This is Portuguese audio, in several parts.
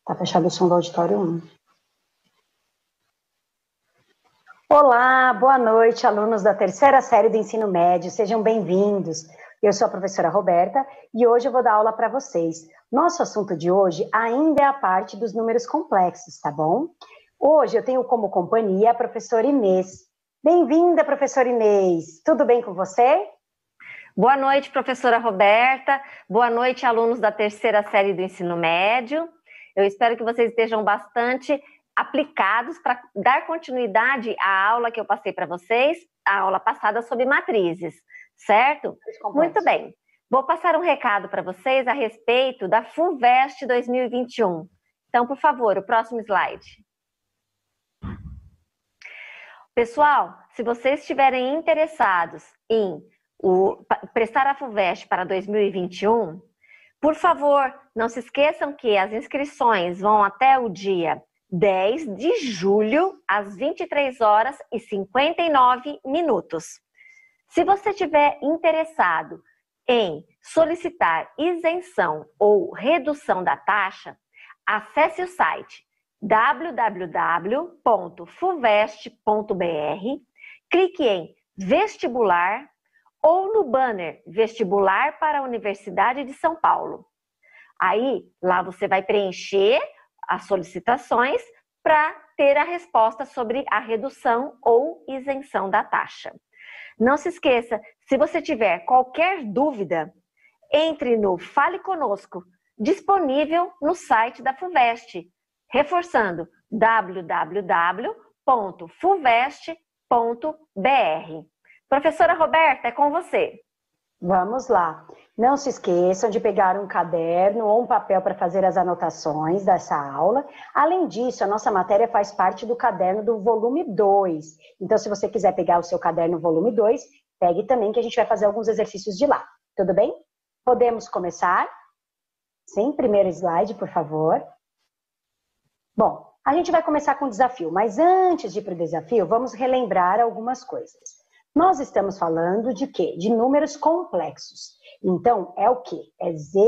Tá fechado o som do auditório 1. Olá, boa noite, alunos da terceira série do ensino médio, sejam bem-vindos. Eu sou a professora Roberta e hoje eu vou dar aula para vocês. Nosso assunto de hoje ainda é a parte dos números complexos, tá bom? Hoje eu tenho como companhia a professora Inês. Bem-vinda, professora Inês. Tudo bem com você? Boa noite, professora Roberta. Boa noite, alunos da terceira série do ensino médio. Eu espero que vocês estejam bastante aplicados para dar continuidade à aula que eu passei para vocês, a aula passada sobre matrizes, certo? Muito bem. Vou passar um recado para vocês a respeito da FUVEST 2021. Então, por favor, o próximo slide. Pessoal, se vocês estiverem interessados em prestar a FUVEST para 2021, por favor, não se esqueçam que as inscrições vão até o dia 10 de julho, às 23h59. Se você estiver interessado em solicitar isenção ou redução da taxa, acesse o site www.fuvest.br, clique em Vestibular ou no banner Vestibular para a Universidade de São Paulo. Aí, lá você vai preencher as solicitações para ter a resposta sobre a redução ou isenção da taxa. Não se esqueça, se você tiver qualquer dúvida, entre no Fale Conosco, disponível no site da FUVEST, reforçando www.fuvest.br. Professora Roberta, é com você. Vamos lá. Não se esqueçam de pegar um caderno ou um papel para fazer as anotações dessa aula. Além disso, a nossa matéria faz parte do caderno do volume 2. Então, se você quiser pegar o seu caderno volume 2, pegue também que a gente vai fazer alguns exercícios de lá. Tudo bem? Podemos começar? Sim, primeiro slide, por favor. Bom, a gente vai começar com o desafio, mas antes de ir para o desafio, vamos relembrar algumas coisas. Nós estamos falando de quê? De números complexos. Então, é o quê? É Z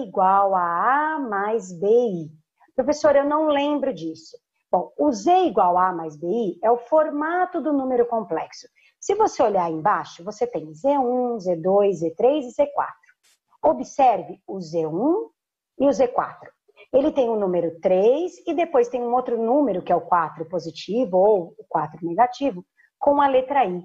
igual a A mais BI. Professor, eu não lembro disso. Bom, o Z igual a A mais BI é o formato do número complexo. Se você olhar embaixo, você tem Z1, Z2, Z3 e Z4. Observe o Z1 e o Z4. Ele tem o número 3 e depois tem um outro número, que é o 4 positivo ou o 4 negativo, com a letra I.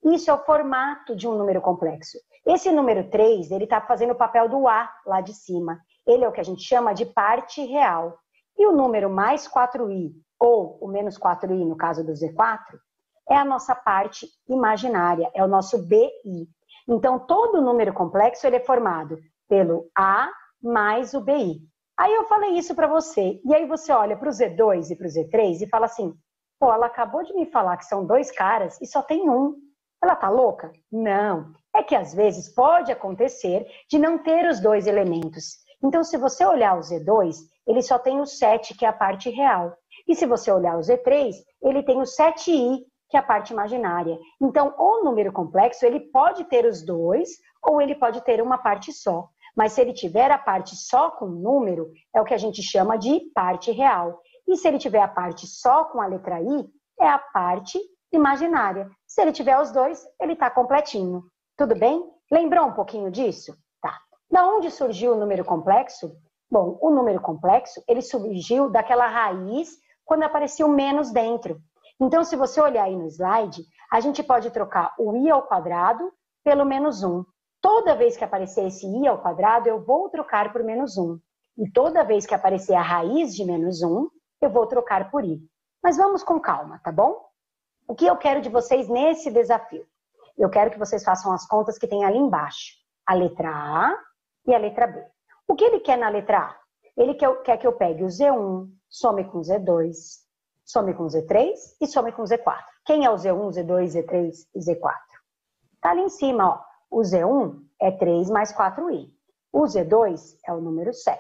Isso é o formato de um número complexo. Esse número 3, ele está fazendo o papel do A lá de cima. Ele é o que a gente chama de parte real. E o número mais 4i, ou o menos 4i, no caso do Z4, é a nossa parte imaginária, é o nosso BI. Então, todo número complexo ele é formado pelo A mais o BI. Aí eu falei isso para você, e aí você olha para o Z2 e para o Z3 e fala assim, pô, ela acabou de me falar que são dois caras e só tem um. Ela tá louca? Não. É que às vezes pode acontecer de não ter os dois elementos. Então, se você olhar o Z2, ele só tem o 7, que é a parte real. E se você olhar o Z3, ele tem o 7i, que é a parte imaginária. Então, o número complexo, ele pode ter os dois, ou ele pode ter uma parte só. Mas se ele tiver a parte só com número, é o que a gente chama de parte real. E se ele tiver a parte só com a letra I, é a parte imaginária. Se ele tiver os dois, ele está completinho. Tudo bem? Lembrou um pouquinho disso? Tá. Da onde surgiu o número complexo? Bom, o número complexo, ele surgiu daquela raiz quando aparecia o menos dentro. Então, se você olhar aí no slide, a gente pode trocar o i ao quadrado pelo menos 1. Toda vez que aparecer esse i ao quadrado, eu vou trocar por menos 1. E toda vez que aparecer a raiz de menos 1, eu vou trocar por i. Mas vamos com calma, tá bom? O que eu quero de vocês nesse desafio? Eu quero que vocês façam as contas que tem ali embaixo. A letra A e a letra B. O que ele quer na letra A? Ele quer que eu pegue o Z1, some com o Z2, some com o Z3 e some com o Z4. Quem é o Z1, Z2, Z3 e Z4? Tá ali em cima, ó. O Z1 é 3 mais 4i. O Z2 é o número 7.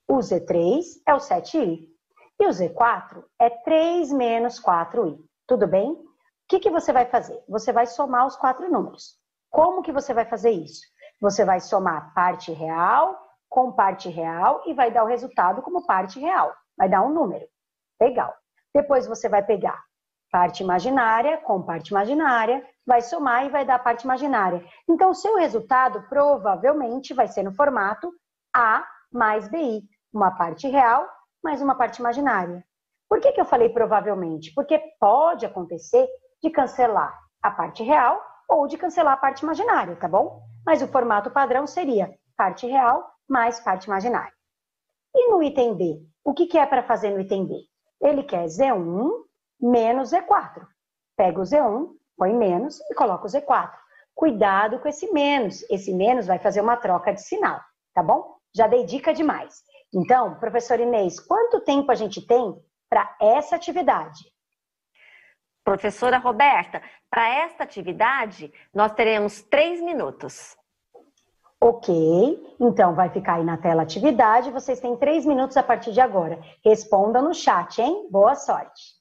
O Z3 é o 7i. E o Z4 é 3 menos 4i. Tudo bem? O que você vai fazer? Você vai somar os 4 números. Como que você vai fazer isso? Você vai somar parte real com parte real e vai dar o resultado como parte real. vai dar um número. Legal. Depois você vai pegar parte imaginária com parte imaginária, vai somar e vai dar parte imaginária. Então, o seu resultado provavelmente vai ser no formato A mais BI, uma parte real mais uma parte imaginária. Por que eu falei provavelmente? Porque pode acontecer de cancelar a parte real ou de cancelar a parte imaginária, tá bom? Mas o formato padrão seria parte real mais parte imaginária. E no item B? O que é para fazer no item B? Ele quer Z1 menos Z4. Pega o Z1, põe menos e coloca o Z4. Cuidado com esse menos. Esse menos vai fazer uma troca de sinal, tá bom? Já dei dica demais. Então, professor Inês, quanto tempo a gente tem para essa atividade? Professora Roberta, para esta atividade, nós teremos 3 minutos. Ok, então vai ficar aí na tela atividade, vocês têm 3 minutos a partir de agora. Respondam no chat, hein? Boa sorte!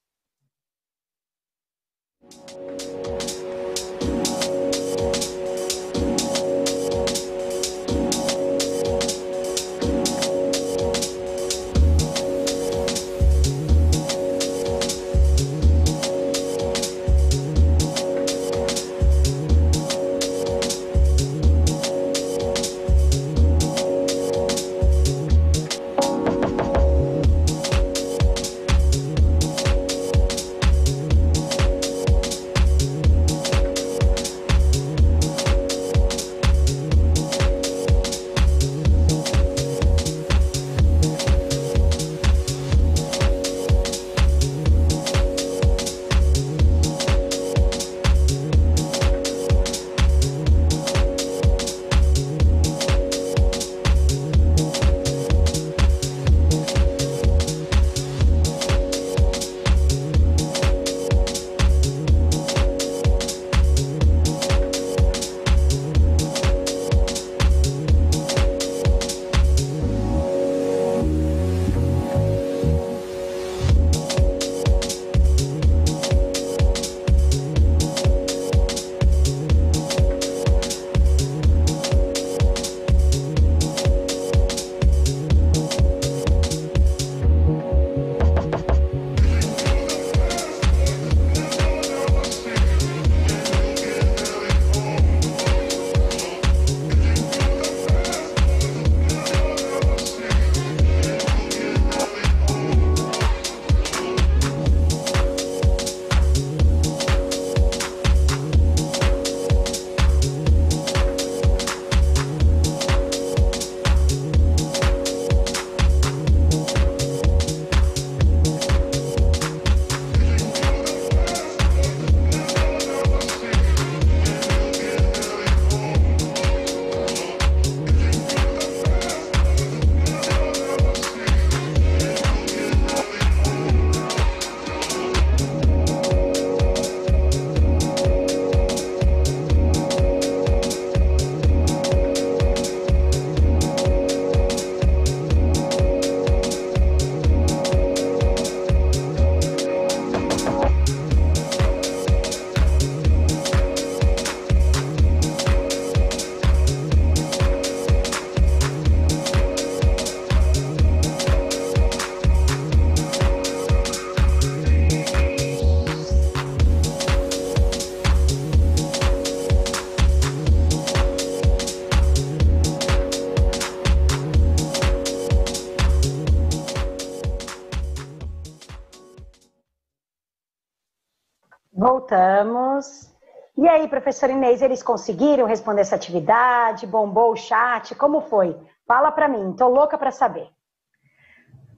Voltamos. E aí, professora Inês, eles conseguiram responder essa atividade? Bombou o chat? Como foi? Fala para mim, tô louca para saber.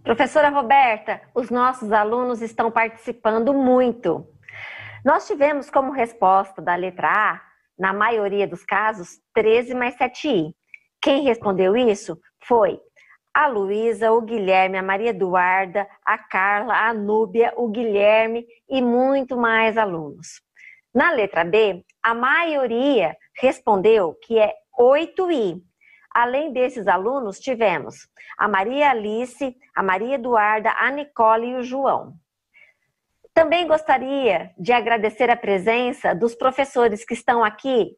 Professora Roberta, os nossos alunos estão participando muito. Nós tivemos como resposta da letra A, na maioria dos casos, 13 mais 7i. Quem respondeu isso foi a Luísa, o Guilherme, a Maria Eduarda, a Carla, a Núbia, o Guilherme e muito mais alunos. Na letra B, a maioria respondeu que é 8i. Além desses alunos, tivemos a Maria Alice, a Maria Eduarda, a Nicole e o João. Também gostaria de agradecer a presença dos professores que estão aqui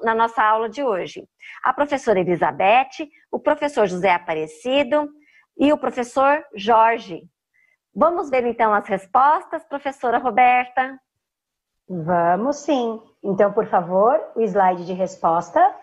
na nossa aula de hoje. A professora Elizabeth, o professor José Aparecido, e o professor Jorge. Vamos ver então as respostas, professora Roberta? Vamos sim. Então, por favor, o slide de resposta.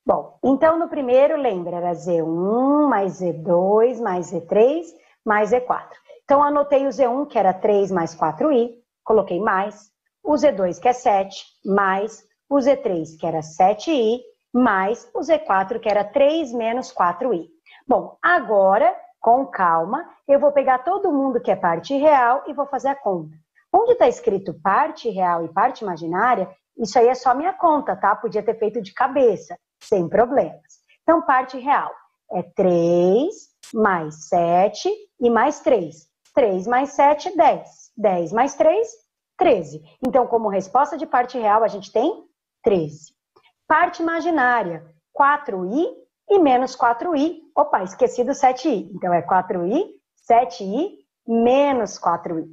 Bom, então no primeiro, lembra, era Z1 mais Z2 mais Z3 mais Z4. Então, anotei o Z1, que era 3 mais 4i, coloquei mais, o Z2, que é 7, mais o Z3, que era 7i, mais o Z4, que era 3 menos 4i. Bom, agora, com calma, eu vou pegar todo mundo que é parte real e vou fazer a conta. Onde está escrito parte real e parte imaginária, isso aí é só minha conta, tá? Podia ter feito de cabeça, sem problemas. Então, parte real é 3 mais 7 e mais 3. 3 mais 7, 10. 10 mais 3, 13. Então, como resposta de parte real, a gente tem 13. Parte imaginária, 4i e menos 4i. Opa, esqueci do 7i. Então, é 4i, 7i, menos 4i.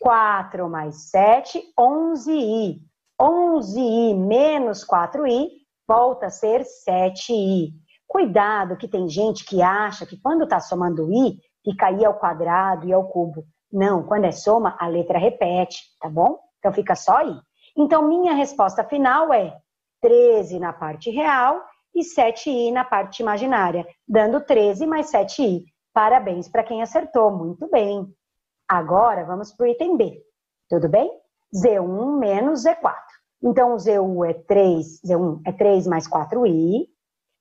4 mais 7, 11i. 11i menos 4i volta a ser 7i. Cuidado que tem gente que acha que quando está somando i, fica i ao quadrado e ao cubo. Não, quando é soma, a letra repete, tá bom? Então fica só i. Então minha resposta final é 13 na parte real e 7i na parte imaginária, dando 13 mais 7i. Parabéns para quem acertou, muito bem. Agora vamos para o item B, tudo bem? Z1 menos Z4. Então o Z1 é 3 mais 4i,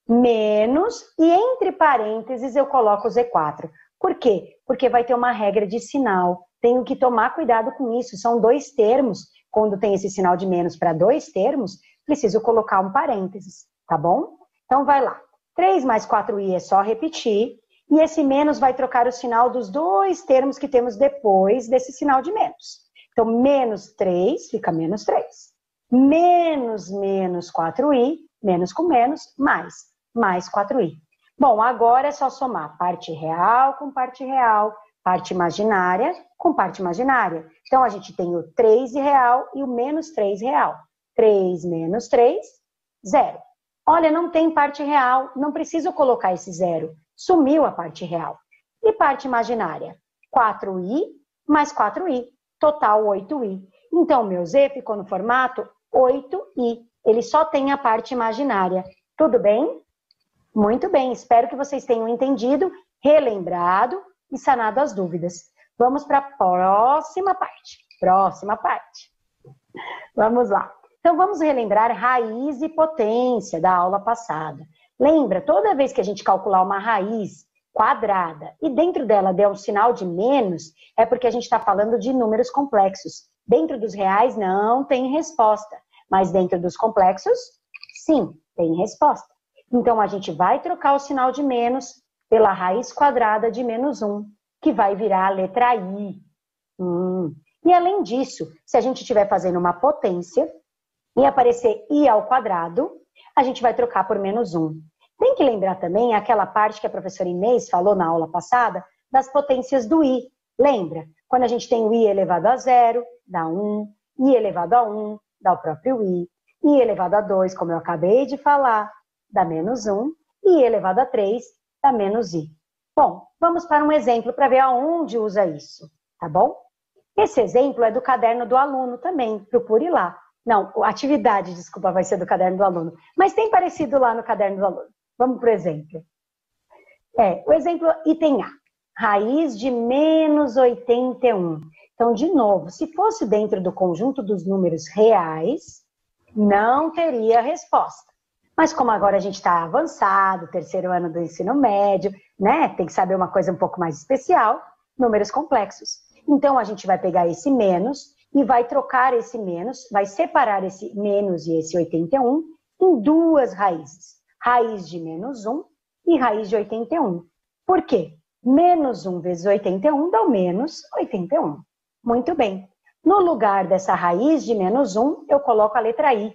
menos, e entre parênteses eu coloco o Z4. Por quê? Porque vai ter uma regra de sinal. Tenho que tomar cuidado com isso. São dois termos. Quando tem esse sinal de menos para dois termos, preciso colocar um parênteses, tá bom? Então vai lá. 3 mais 4i é só repetir. E esse menos vai trocar o sinal dos dois termos que temos depois desse sinal de menos. Então, menos 3 fica menos 3. Menos 4i, menos com menos, mais 4i. Bom, agora é só somar parte real com parte real, parte imaginária com parte imaginária. Então, a gente tem o 3 real e o menos 3 real. 3 menos 3, 0. Olha, não tem parte real, não preciso colocar esse 0. Sumiu a parte real. E parte imaginária? 4i mais 4i, total 8i. Então, meu Z ficou no formato 8i. Ele só tem a parte imaginária. Tudo bem? Muito bem, espero que vocês tenham entendido, relembrado e sanado as dúvidas. Vamos para a próxima parte. Próxima parte. Vamos lá. Então, vamos relembrar raiz e potência da aula passada. Lembra, toda vez que a gente calcular uma raiz quadrada e dentro dela der um sinal de menos, é porque a gente está falando de números complexos. Dentro dos reais não tem resposta, mas dentro dos complexos, sim, tem resposta. Então, a gente vai trocar o sinal de menos pela raiz quadrada de menos 1, que vai virar a letra i. E além disso, se a gente estiver fazendo uma potência e aparecer i ao quadrado, a gente vai trocar por menos 1. Tem que lembrar também aquela parte que a professora Inês falou na aula passada, das potências do i. Lembra? Quando a gente tem o i elevado a 0, dá 1, i elevado a 1, dá o próprio i elevado a 2, como eu acabei de falar, dá menos 1, e elevado a 3 dá menos i. Bom, vamos para um exemplo para ver aonde usa isso, tá bom? Esse exemplo é do caderno do aluno também, procure lá. Não, a atividade, desculpa, vai ser do caderno do aluno, mas tem parecido lá no caderno do aluno. Vamos para o exemplo. O exemplo item A, raiz de menos 81. Então, de novo, se fosse dentro do conjunto dos números reais, não teria resposta. Mas como agora a gente está avançado, terceiro ano do ensino médio, né? Tem que saber uma coisa um pouco mais especial, números complexos. Então, a gente vai pegar esse menos e vai trocar esse menos, vai separar esse menos e esse 81 em duas raízes. Raiz de menos 1 e raiz de 81. Por quê? Menos 1 vezes 81 dá o menos 81. Muito bem. No lugar dessa raiz de menos 1, eu coloco a letra i.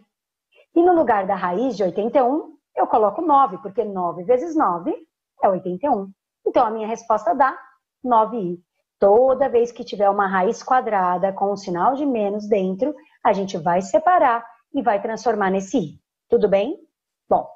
E no lugar da raiz de 81, eu coloco 9, porque 9 vezes 9 é 81. Então, a minha resposta dá 9i. Toda vez que tiver uma raiz quadrada com um sinal de menos dentro, a gente vai separar e vai transformar nesse i. Tudo bem? Bom,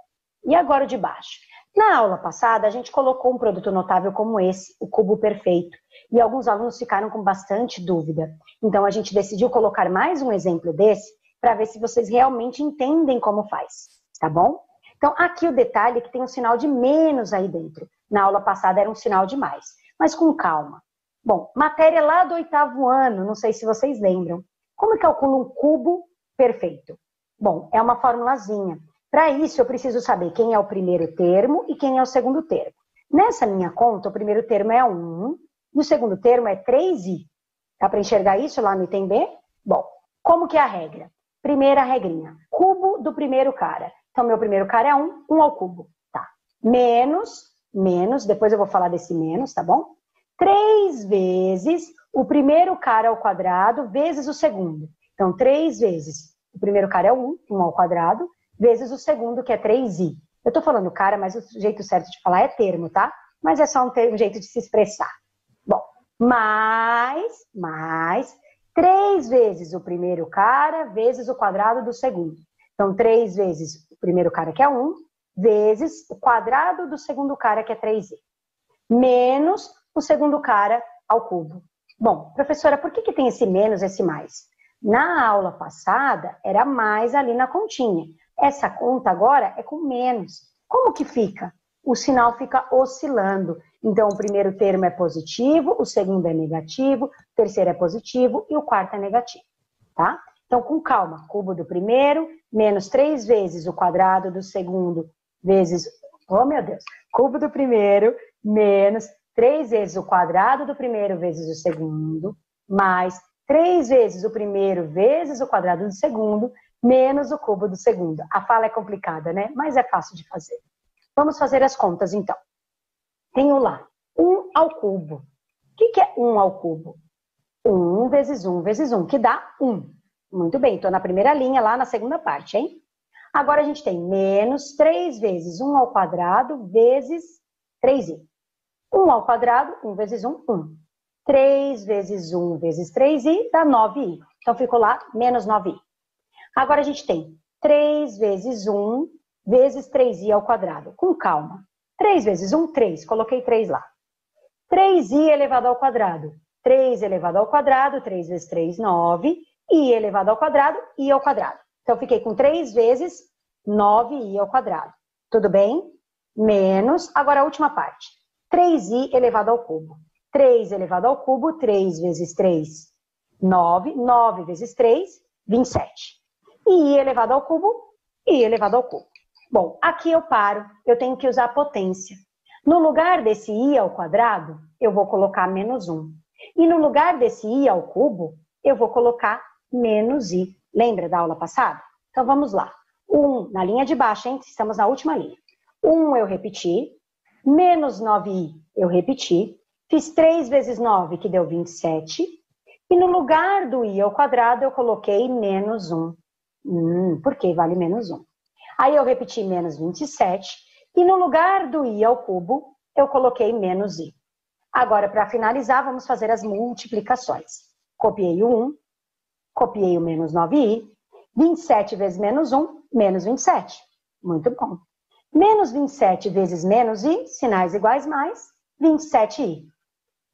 e agora o de baixo? Na aula passada, a gente colocou um produto notável como esse, o cubo perfeito, e alguns alunos ficaram com bastante dúvida. Então, a gente decidiu colocar mais um exemplo desse para ver se vocês realmente entendem como faz, tá bom? Então, aqui o detalhe é que tem um sinal de menos aí dentro. Na aula passada era um sinal de mais, mas com calma. Bom, matéria lá do 8º ano, não sei se vocês lembram. Como calcula um cubo perfeito? Bom, é uma formulazinha. Para isso, eu preciso saber quem é o primeiro termo e quem é o segundo termo. Nessa minha conta, o primeiro termo é 1 e o segundo termo é 3i. Dá para enxergar isso lá no item B? Bom, como que é a regra? Primeira regrinha, cubo do primeiro cara. Então, meu primeiro cara é 1 ao cubo. Tá. Menos, depois eu vou falar desse menos, tá bom? 3 vezes o primeiro cara ao quadrado vezes o segundo. Então, 3 vezes o primeiro cara é 1 ao quadrado, vezes o segundo, que é 3i. Eu tô falando cara, mas o jeito certo de falar é termo, tá? Mas é só um jeito de se expressar. Bom, mais 3 vezes o primeiro cara vezes o quadrado do segundo. Então, 3 vezes o primeiro cara, que é 1, vezes o quadrado do segundo cara, que é 3i. Menos o segundo cara ao cubo. Bom, professora, por que tem esse menos, esse mais? Na aula passada, era mais ali na continha. Essa conta agora é com menos. Como que fica? O sinal fica oscilando. Então, o primeiro termo é positivo, o segundo é negativo, o terceiro é positivo e o quarto é negativo, tá? Então, com calma, cubo do primeiro, menos 3 vezes o quadrado do segundo, vezes, oh meu Deus, cubo do primeiro, menos 3 vezes o quadrado do primeiro vezes o segundo, mais 3 vezes o primeiro vezes o quadrado do segundo, menos o cubo do segundo. A fala é complicada, né? Mas é fácil de fazer. Vamos fazer as contas, então. Tenho lá 1 ao cubo. O que é 1 ao cubo? 1 vezes 1 vezes 1, que dá 1. Muito bem, estou na primeira linha, lá na segunda parte, hein? Agora a gente tem menos 3 vezes 1 ao quadrado vezes 3i. 1 ao quadrado, 1 vezes 1, 1. 3 vezes 1 vezes 3i dá 9i. Então, ficou lá menos 9i. Agora a gente tem 3 vezes 1 vezes 3i ao quadrado. Com calma. 3 vezes 1, 3. Coloquei 3 lá. 3i elevado ao quadrado. 3 elevado ao quadrado, 3 vezes 3, 9. I elevado ao quadrado, i ao quadrado. Então, fiquei com 3 vezes 9i ao quadrado. Tudo bem? Menos, agora a última parte. 3i elevado ao cubo. 3 elevado ao cubo, 3 vezes 3, 9. 9 vezes 3, 27. E i elevado ao cubo, i elevado ao cubo. Bom, aqui eu paro, eu tenho que usar a potência. No lugar desse i ao quadrado, eu vou colocar menos 1. E no lugar desse i ao cubo, eu vou colocar menos i. Lembra da aula passada? Então vamos lá. 1 na linha de baixo, hein? Estamos na última linha. 1 eu repeti, menos 9i eu repeti, fiz 3 vezes 9, que deu 27, e no lugar do i ao quadrado eu coloquei menos 1. Porque vale menos 1. Aí eu repeti menos 27, e no lugar do i ao cubo eu coloquei menos i. Agora, para finalizar, vamos fazer as multiplicações. Copiei o 1, copiei o menos 9i, 27 vezes menos 1, menos 27. Muito bom. Menos 27 vezes menos i, sinais iguais mais, 27i.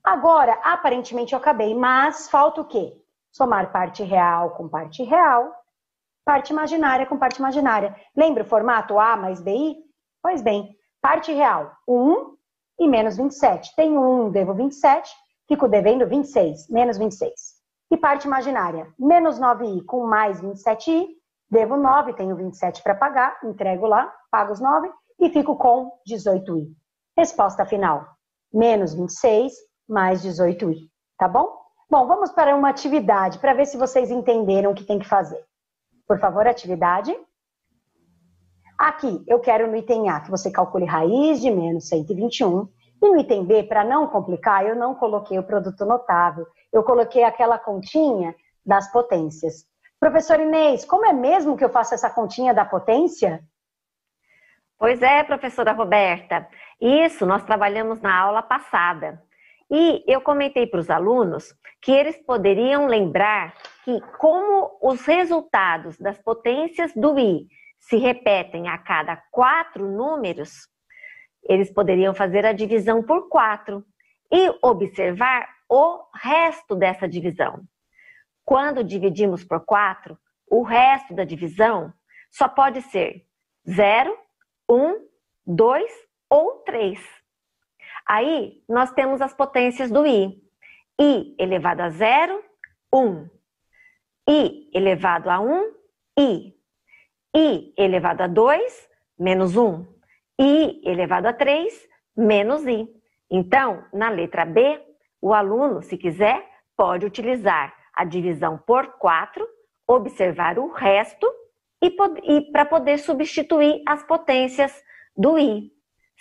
Agora, aparentemente eu acabei, mas falta o quê? Somar parte real com parte real, parte imaginária com parte imaginária. Lembra o formato A mais BI? Pois bem, parte real, 1 e menos 27. Tenho 1, devo 27, fico devendo 26, menos 26. E parte imaginária, menos 9i com mais 27i, devo 9, tenho 27 para pagar, entrego lá, pago os 9 e fico com 18i. Resposta final, menos 26 mais 18i, tá bom? Bom, vamos para uma atividade para ver se vocês entenderam o que tem que fazer. Por favor, atividade. Aqui, eu quero no item A que você calcule raiz de menos 121. E no item B, para não complicar, eu não coloquei o produto notável. Eu coloquei aquela continha das potências. Professor Inês, como é mesmo que eu faço essa continha da potência? Pois é, professora Roberta. Isso nós trabalhamos na aula passada. E eu comentei para os alunos que eles poderiam lembrar que como os resultados das potências do i se repetem a cada 4 números, eles poderiam fazer a divisão por 4 e observar o resto dessa divisão. Quando dividimos por 4, o resto da divisão só pode ser 0, 1, 2 ou 3. Aí, nós temos as potências do i. I elevado a 0, 1. I elevado a 1, i. I elevado a 2, menos 1. I elevado a 3, menos i. Então, na letra B, o aluno, se quiser, pode utilizar a divisão por 4, observar o resto e para poder substituir as potências do i.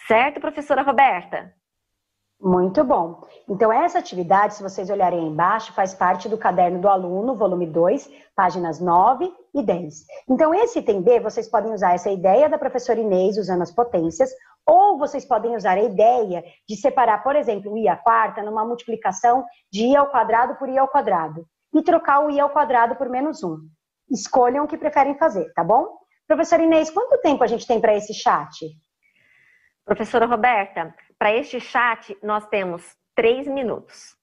Certo, professora Roberta? Muito bom. Então, essa atividade, se vocês olharem aí embaixo, faz parte do caderno do aluno, volume 2, páginas 9 e 10. Então, esse item B, vocês podem usar essa ideia da professora Inês, usando as potências, ou vocês podem usar a ideia de separar, por exemplo, o i à quarta numa multiplicação de i ao quadrado por i ao quadrado, e trocar o i ao quadrado por menos 1. Escolham o que preferem fazer, tá bom? Professora Inês, quanto tempo a gente tem para esse chat? Professora Roberta, para este chat nós temos 3 minutos.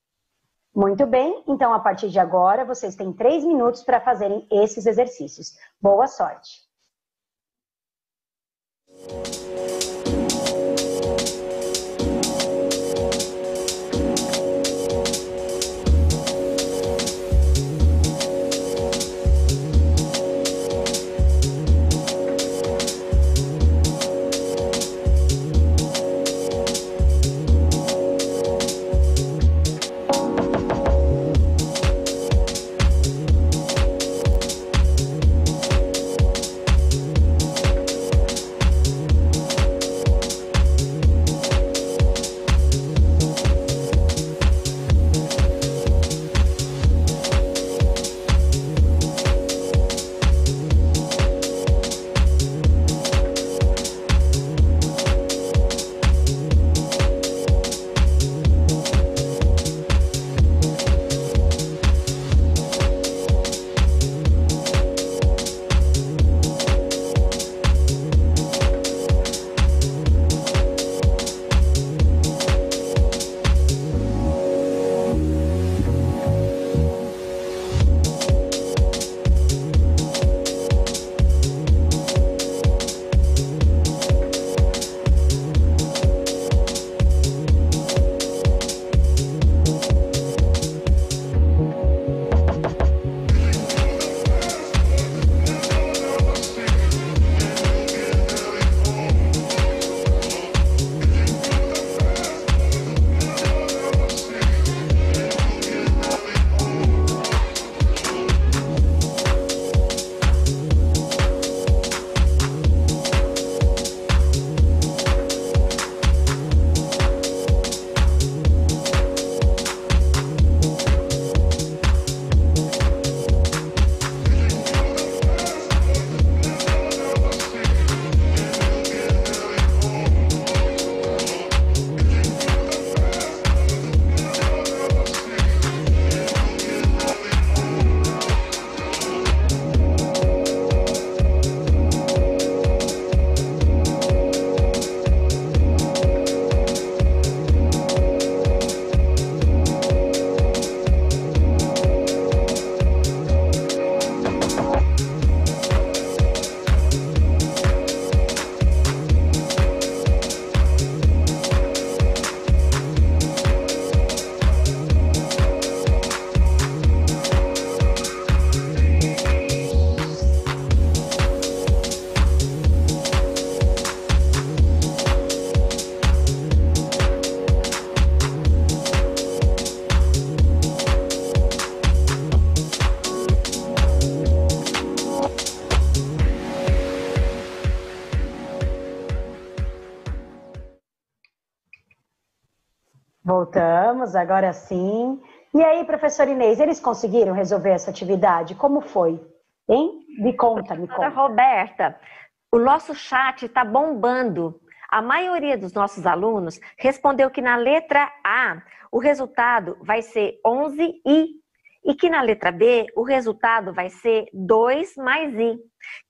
Muito bem, então a partir de agora vocês têm 3 minutos para fazerem esses exercícios. Boa sorte! Voltamos, agora sim. E aí, professora Inês, eles conseguiram resolver essa atividade? Como foi? Hein? Me conta, me conta. Roberta, o nosso chat está bombando. A maioria dos nossos alunos respondeu que na letra A o resultado vai ser 11i e que na letra B o resultado vai ser 2 mais i.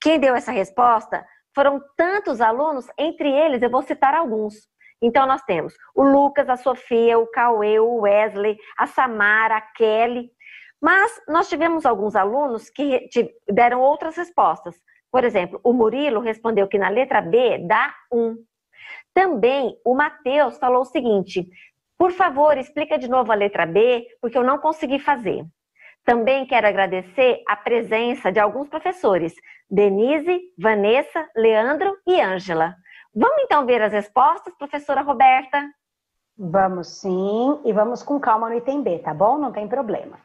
Quem deu essa resposta foram tantos alunos, entre eles eu vou citar alguns. Então, nós temos o Lucas, a Sofia, o Cauê, o Wesley, a Samara, a Kelly. Mas nós tivemos alguns alunos que deram outras respostas. Por exemplo, o Murilo respondeu que na letra B dá 1. Também o Matheus falou o seguinte: por favor, explica de novo a letra B, porque eu não consegui fazer. Também quero agradecer a presença de alguns professores, Denise, Vanessa, Leandro e Ângela. Vamos então ver as respostas, professora Roberta? Vamos sim, e vamos com calma no item B, tá bom? Não tem problema.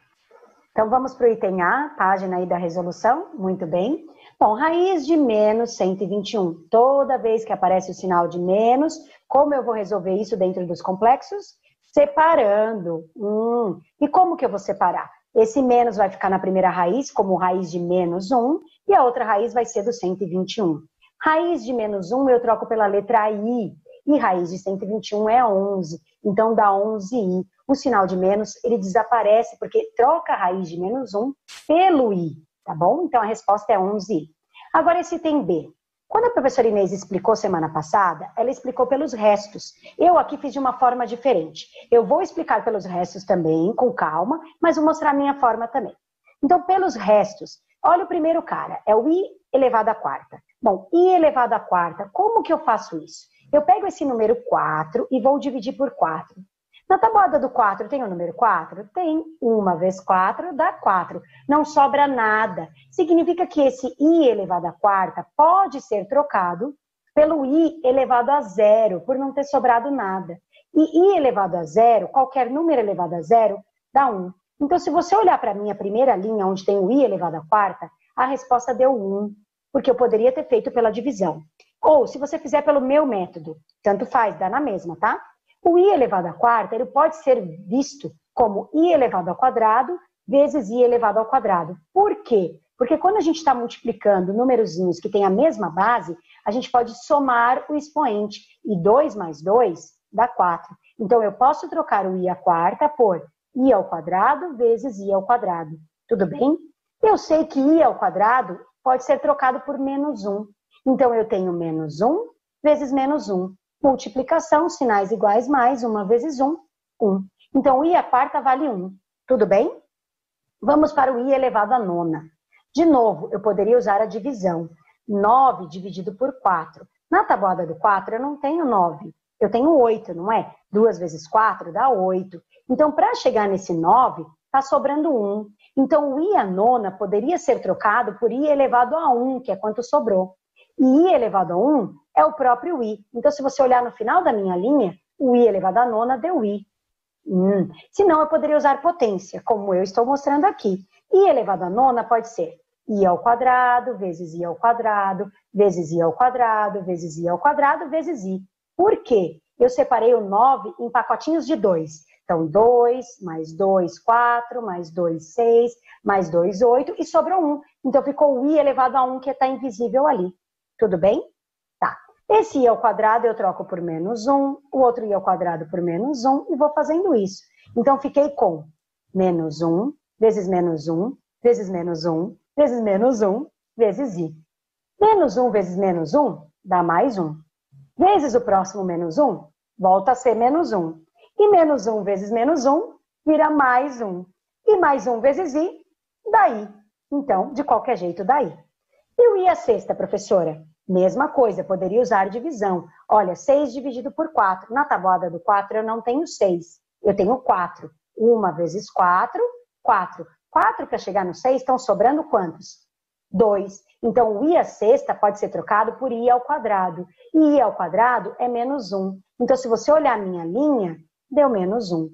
Então vamos para o item A, página aí da resolução, muito bem. Bom, raiz de menos 121. Toda vez que aparece o sinal de menos, como eu vou resolver isso dentro dos complexos? Separando. E como que eu vou separar? Esse menos vai ficar na primeira raiz, como raiz de menos 1, e a outra raiz vai ser do 121. Raiz de menos 1 eu troco pela letra I, e raiz de 121 é 11, então dá 11i. O sinal de menos, ele desaparece, porque troca a raiz de menos 1 pelo i, tá bom? Então a resposta é 11i. Agora esse item B. Quando a professora Inês explicou semana passada, ela explicou pelos restos. Eu aqui fiz de uma forma diferente. Eu vou explicar pelos restos também, com calma, mas vou mostrar a minha forma também. Então, pelos restos, olha o primeiro cara, é o i elevado à quarta. Bom, i elevado à quarta, como que eu faço isso? Eu pego esse número 4 e vou dividir por 4. Na tabuada do 4 tem o número 4? Tem. 1 vezes 4 dá 4. Não sobra nada. Significa que esse i elevado à quarta pode ser trocado pelo i elevado a zero, por não ter sobrado nada. E i elevado a zero, qualquer número elevado a zero, dá 1. Então, se você olhar para a minha primeira linha, onde tem o i elevado à quarta, a resposta deu 1, porque eu poderia ter feito pela divisão. Ou, se você fizer pelo meu método, tanto faz, dá na mesma, tá? O i elevado à quarta, ele pode ser visto como i elevado ao quadrado vezes i elevado ao quadrado. Por quê? Porque quando a gente está multiplicando numerozinhos que têm a mesma base, a gente pode somar o expoente. E 2 mais 2 dá 4. Então, eu posso trocar o i à quarta por i ao quadrado vezes i ao quadrado. Tudo bem? Eu sei que i ao quadrado pode ser trocado por menos 1. Então, eu tenho menos 1 vezes menos 1. Multiplicação, sinais iguais mais, 1 vezes 1, 1. Então, i à quarta vale 1. Tudo bem? Vamos para o i elevado à nona. De novo, eu poderia usar a divisão. 9 dividido por 4. Na tabuada do 4, eu não tenho 9. Eu tenho 8, não é? 2 vezes 4 dá 8. Então, para chegar nesse 9, está sobrando 1. Então, o i à nona poderia ser trocado por i elevado a 1, que é quanto sobrou. E i elevado a 1 é o próprio i. Então, se você olhar no final da minha linha, o i elevado a nona deu i. Se não, eu poderia usar potência, como eu estou mostrando aqui. I elevado a nona pode ser i ao quadrado, vezes i ao quadrado, vezes i ao quadrado, vezes i ao quadrado, vezes i. Por quê? Eu separei o 9 em pacotinhos de 2. Então, 2, mais 2, 4, mais 2, 6, mais 2, 8, e sobrou 1. Então, ficou o i elevado a 1, que está invisível ali. Tudo bem? Tá. Esse i ao quadrado eu troco por menos 1, o outro i ao quadrado por menos 1, e vou fazendo isso. Então, fiquei com menos 1, vezes menos 1, vezes menos 1, vezes menos 1, vezes i. Menos 1 vezes menos 1 dá mais 1. Vezes o próximo menos 1, volta a ser menos 1. E menos 1 vezes menos 1 vira mais 1. E mais 1 vezes i dá i. Então, de qualquer jeito, dá i. E o i à sexta, professora? Mesma coisa, poderia usar divisão. Olha, 6 dividido por 4. Na tabuada do 4 eu não tenho 6, eu tenho 4. 1 vezes 4, 4. 4 para chegar no 6 estão sobrando quantos? 2. Então, o i à sexta pode ser trocado por i ao quadrado. E i ao quadrado é menos 1. Então, se você olhar a minha linha, deu menos 1.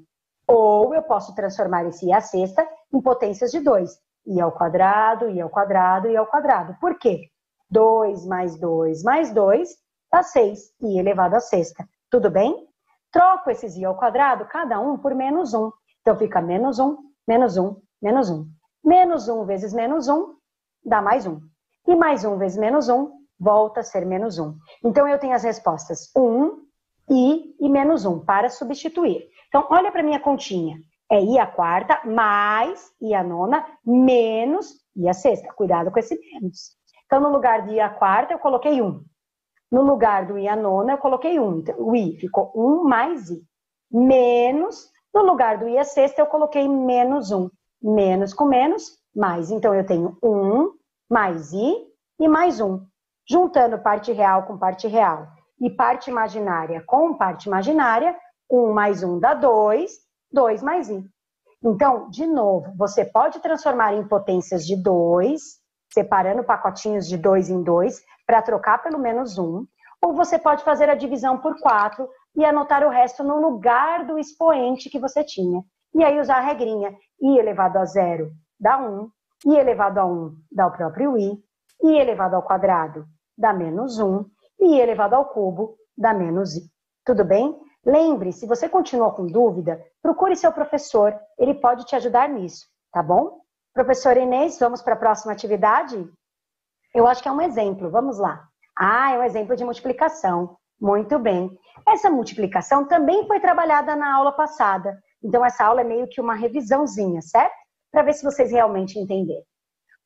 Ou eu posso transformar esse i à sexta em potências de 2. I ao quadrado, i ao quadrado, i ao quadrado. Por quê? 2 mais 2 mais 2 dá 6, i elevado à sexta. Tudo bem? Troco esses i ao quadrado, cada um por menos 1. Então, fica menos 1, menos 1, menos 1. Menos 1 vezes menos 1 dá mais 1. E mais 1 vezes menos 1 volta a ser menos 1. Então, eu tenho as respostas 1, i e menos 1 para substituir. Então, olha para a minha continha. É i à quarta mais i à nona menos i à sexta. Cuidado com esse menos. Então, no lugar de i à quarta, eu coloquei 1. No lugar do i a nona, eu coloquei 1. Então, o i ficou 1 mais i. Menos, no lugar do i a sexta, eu coloquei menos 1. Menos com menos, mais. Então, eu tenho 1 mais i e mais 1. Juntando parte real com parte real e parte imaginária com parte imaginária, 1 mais 1 dá 2, 2 mais i. Então, de novo, você pode transformar em potências de 2, separando pacotinhos de 2 em 2, para trocar pelo menos 1, ou você pode fazer a divisão por 4 e anotar o resto no lugar do expoente que você tinha. E aí usar a regrinha, i elevado a 0 dá 1, i elevado a 1 dá o próprio i elevado ao quadrado dá menos 1, e i elevado ao cubo dá menos i. Tudo bem? Lembre, se você continuou com dúvida, procure seu professor, ele pode te ajudar nisso, tá bom? Professora Inês, vamos para a próxima atividade? Eu acho que é um exemplo, vamos lá. Ah, é um exemplo de multiplicação. Muito bem. Essa multiplicação também foi trabalhada na aula passada, então essa aula é meio que uma revisãozinha, certo? Para ver se vocês realmente entenderam.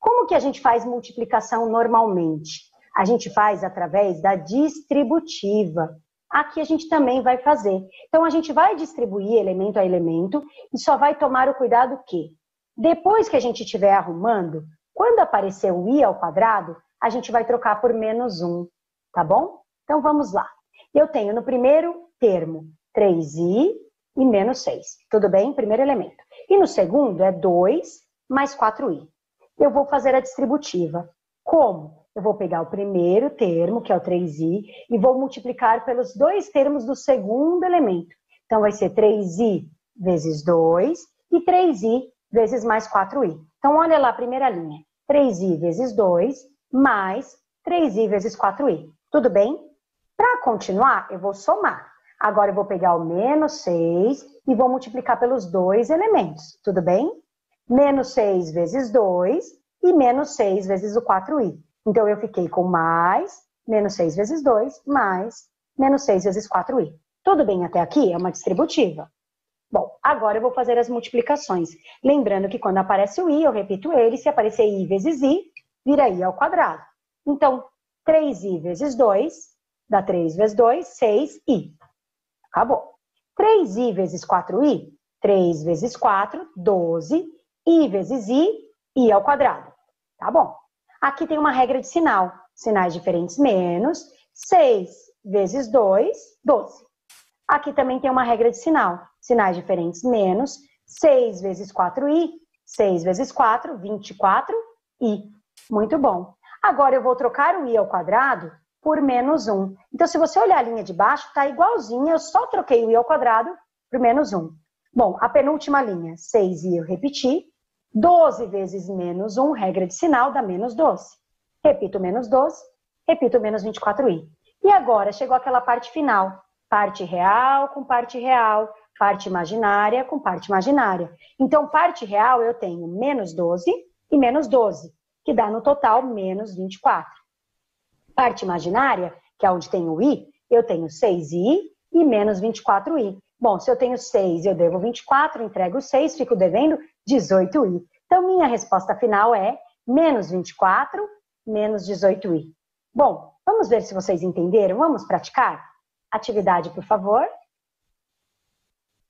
Como que a gente faz multiplicação normalmente? A gente faz através da distributiva. Aqui a gente também vai fazer. Então, a gente vai distribuir elemento a elemento e só vai tomar o cuidado que, depois que a gente estiver arrumando, quando aparecer o i ao quadrado, a gente vai trocar por menos 1, tá bom? Então, vamos lá. Eu tenho no primeiro termo 3i e menos 6, tudo bem? Primeiro elemento. E no segundo é 2 mais 4i. Eu vou fazer a distributiva. Como? Eu vou pegar o primeiro termo, que é o 3i, e vou multiplicar pelos dois termos do segundo elemento. Então, vai ser 3i vezes 2 e 3i vezes mais 4i. Então, olha lá a primeira linha. 3i vezes 2 mais 3i vezes 4i. Tudo bem? Para continuar, eu vou somar. Agora, eu vou pegar o menos 6 e vou multiplicar pelos dois elementos. Tudo bem? Menos 6 vezes 2 e menos 6 vezes o 4i. Então, eu fiquei com mais, menos 6 vezes 2, mais, menos 6 vezes 4i. Tudo bem até aqui? É uma distributiva. Bom, agora eu vou fazer as multiplicações. Lembrando que quando aparece o i, eu repito ele, se aparecer i vezes i, vira i ao quadrado. Então, 3i vezes 2, dá 3 vezes 2, 6i. Acabou. 3i vezes 4i, 3 vezes 4, 12, i vezes i ao quadrado. Tá bom. Aqui tem uma regra de sinal. Sinais diferentes menos. 6 vezes 2, 12. Aqui também tem uma regra de sinal. Sinais diferentes menos. 6 vezes 4i. 6 vezes 4, 24i. Muito bom. Agora eu vou trocar o i ao quadrado por menos 1. Então, se você olhar a linha de baixo, está igualzinha. Eu só troquei o i ao quadrado por menos 1. Bom, a penúltima linha, 6i eu repeti. 12 vezes menos 1, regra de sinal, dá menos 12. Repito menos 12, repito menos 24i. E agora chegou aquela parte final. Parte real com parte real, parte imaginária com parte imaginária. Então, parte real eu tenho menos 12 e menos 12, que dá no total menos 24. Parte imaginária, que é onde tem o i, eu tenho 6i e menos 24i. Bom, se eu tenho 6 e eu devo 24, entrego 6, fico devendo 18i. Então, minha resposta final é menos 24, menos 18i. Bom, vamos ver se vocês entenderam. Vamos praticar? Atividade, por favor.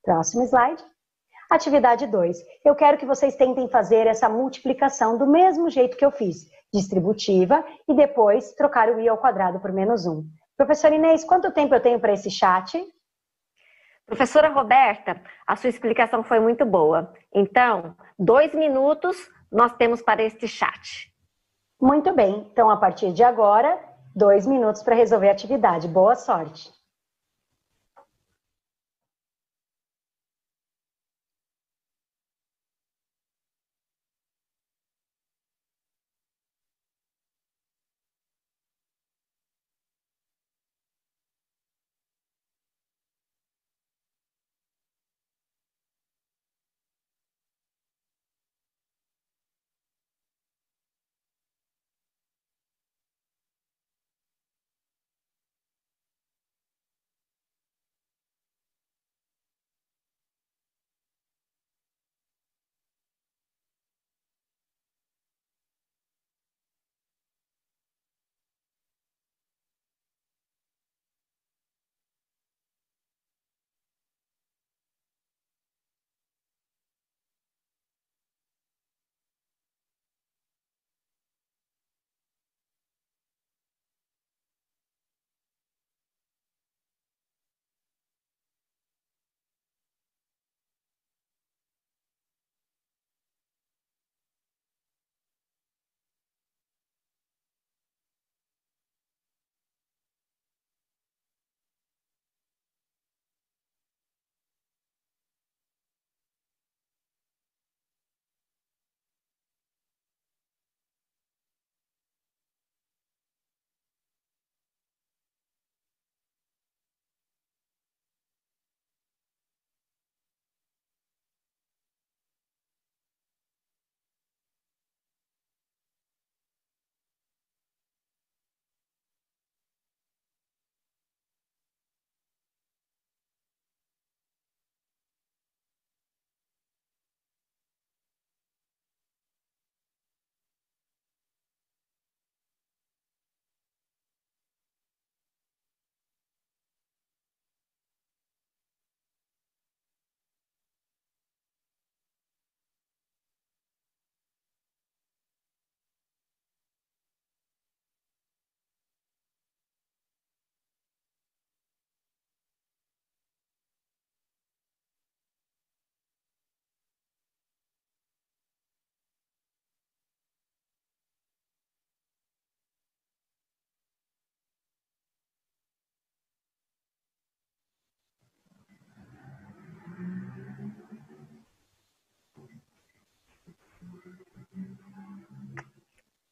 Próximo slide. Atividade 2. Eu quero que vocês tentem fazer essa multiplicação do mesmo jeito que eu fiz. Distributiva e depois trocar o i ao quadrado por menos 1. Professora Inês, quanto tempo eu tenho para esse chat? Professora Roberta, a sua explicação foi muito boa. Então, 2 minutos nós temos para este chat. Muito bem. Então, a partir de agora, 2 minutos para resolver a atividade. Boa sorte.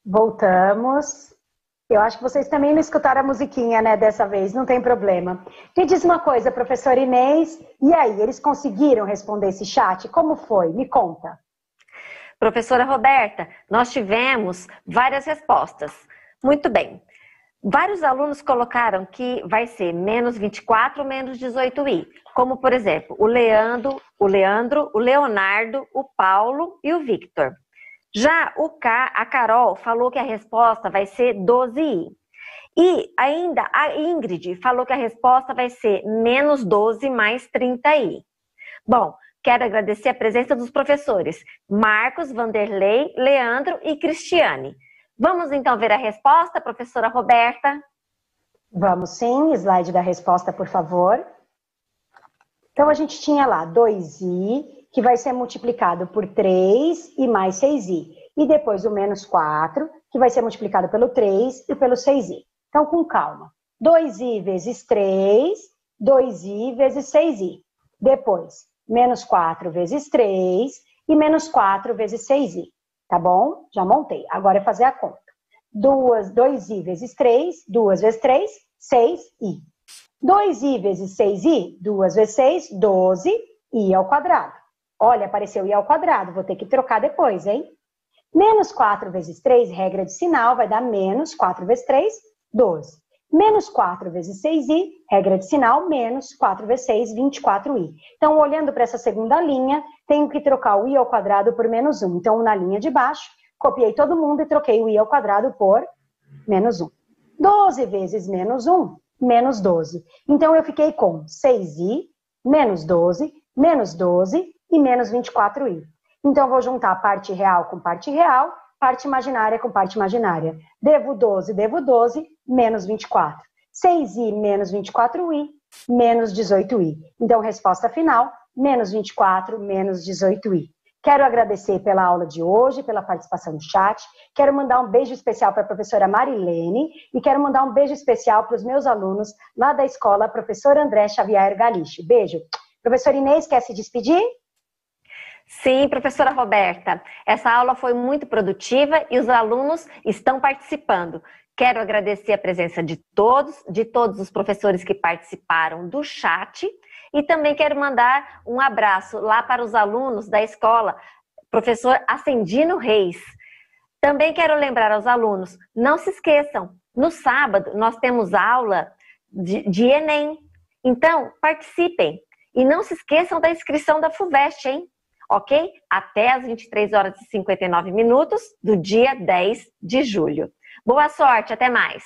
Voltamos. Eu acho que vocês também não escutaram a musiquinha, né, dessa vez, não tem problema. Me diz uma coisa, professor Inês, e aí, eles conseguiram responder esse chat? Como foi? Me conta. Professora Roberta, nós tivemos várias respostas. Muito bem. Vários alunos colocaram que vai ser menos 24 ou menos 18i. Como, por exemplo, o Leandro, o Leonardo, o Paulo e o Victor. Já a Carol falou que a resposta vai ser 12i. E ainda a Ingrid falou que a resposta vai ser menos 12 mais 30i. Bom, quero agradecer a presença dos professores Marcos, Vanderlei, Leandro e Cristiane. Vamos então ver a resposta, professora Roberta? Vamos sim, slide da resposta, por favor. Então, a gente tinha lá 2i, que vai ser multiplicado por 3 e mais 6i. E depois o menos 4, que vai ser multiplicado pelo 3 e pelo 6i. Então, com calma. 2i vezes 3, 2i vezes 6i. Depois, menos 4 vezes 3 e menos 4 vezes 6i. Tá bom? Já montei. Agora é fazer a conta. 2i vezes 3, 2 vezes 3, 6i. 2i vezes 6i, 2 vezes 6, 12i ao quadrado. Olha, apareceu i ao quadrado, vou ter que trocar depois, hein? Menos 4 vezes 3, regra de sinal, vai dar menos 4 vezes 3, 12. Menos 4 vezes 6i, regra de sinal, menos 4 vezes 6, 24i. Então, olhando para essa segunda linha, tenho que trocar o i ao quadrado por menos 1. Então, na linha de baixo, copiei todo mundo e troquei o i ao quadrado por menos 1. 12 vezes menos 1, menos 12. Então, eu fiquei com 6i, menos 12 e menos 24i. Então, eu vou juntar parte real, parte imaginária com parte imaginária. Devo 12, menos 24. 6i menos 24i, menos 18i. Então, resposta final, menos 24, menos 18i. Quero agradecer pela aula de hoje, pela participação no chat. Quero mandar um beijo especial para a professora Marilene e quero mandar um beijo especial para os meus alunos lá da escola Professor André Xavier Galixo. Beijo. Professor Inês, quer se despedir? Sim, professora Roberta, essa aula foi muito produtiva e os alunos estão participando. Quero agradecer a presença de todos os professores que participaram do chat e também quero mandar um abraço lá para os alunos da escola, professor Ascendino Reis. Também quero lembrar aos alunos, não se esqueçam, no sábado nós temos aula de Enem, então participem e não se esqueçam da inscrição da FUVEST, hein? Ok? Até às 23 horas e 59 minutos do dia 10 de julho. Boa sorte, até mais!